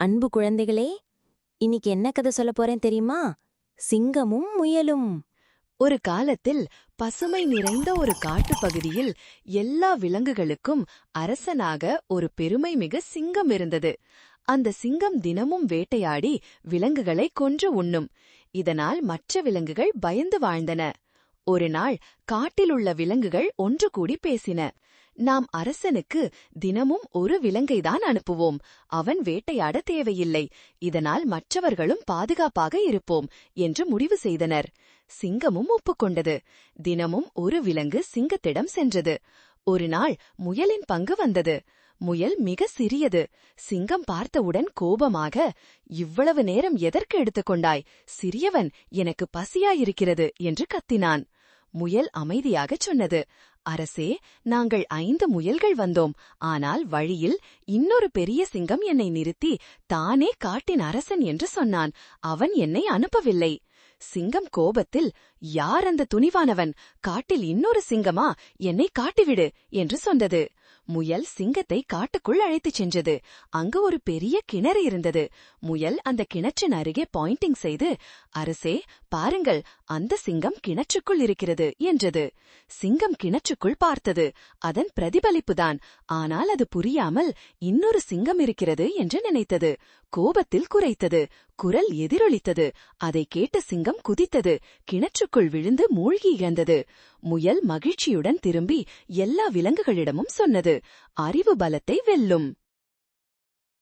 அன்பு குழந்தைகளே, இன்னைக்கு என்ன கதை சொல்ல போறேன் தெரியுமா? சிங்கமும் முயலும். ஒரு காலத்தில் பசுமை நிறைந்த ஒரு காட்டுப்பகுதியில் எல்லா விலங்குகளுக்கும் அரசனாக ஒரு பெருமைமிகு சிங்கம் இருந்தது. அந்த சிங்கம் தினமும் வேட்டையாடி விலங்குகளை கொன்று உண்ணும். இதனால் மற்ற விலங்குகள் பயந்து வாழ்ந்தன. ஒரு நாள் காட்டிலுள்ள விலங்குகள் ஒன்று கூடி பேசின. நாம் அரசனுக்கு தினமும் ஒரு விலங்கைதான் அனுப்புவோம். அவன் வேட்டையாட தேவையில்லை. இதனால் மற்றவர்களும் பாதுகாப்பாக இருப்போம் என்று முடிவு செய்தனர். சிங்கமும் ஒப்புக்கொண்டது. தினமும் ஒரு விலங்கு சிங்கத்திடம் சென்றது. ஒரு நாள் முயலின் பங்கு வந்தது. முயல் மிக சிறியது. சிங்கம் பார்த்தவுடன் கோபமாக, "இவ்வளவு நேரம் எதற்கு எடுத்துக்கொண்டாய்? சிறியவன், எனக்கு பசியாயிருக்கிறது" என்று கத்தினான். முயல் அமைதியாகச் சொன்னது, "அரசே, நாங்கள் 5 முயல்கள் வந்தோம். ஆனால் வழியில் இன்னொரு பெரிய சிங்கம் என்னை நிறுத்தி தானே காட்டின் அரசன் என்று சொன்னான். அவன் என்னை அனுப்பவில்லை." சிங்கம் கோபத்தில், "யார் அந்த துணிவானவன்? காட்டில் இன்னொரு சிங்கமா? என்னை காட்டிவிடு" என்று சொன்னது. முயல் சிங்கத்தை காட்டுக்குள் அழைத்துச் சென்றது. அங்கு ஒரு பெரிய கிணறு இருந்தது. முயல் அந்த கிணற்றின் அருகே பாயிண்டிங் செய்து, "அரசே, பாருங்கள், அந்த சிங்கம் கிணற்றுக்குள் இருக்கிறது" என்றது. சிங்கம் கிணற்றுக்குள் பார்த்தது. அதன் பிரதிபலிப்புதான். ஆனால் அது புரியாமல் இன்னொரு சிங்கம் இருக்கிறது என்று நினைத்தது. கோபத்தில் குரைத்தது. குரல் எதிரொலித்தது. அதை கேட்ட சிங்கம் குதித்தது. கிணற்றுக்குள் விழுந்து மூழ்கி இழந்தது. முயல் மகிழ்ச்சியுடன் திரும்பி எல்லா விலங்குகளிடமும் சொன்னது, "அறிவு பலத்தை வெல்லும்."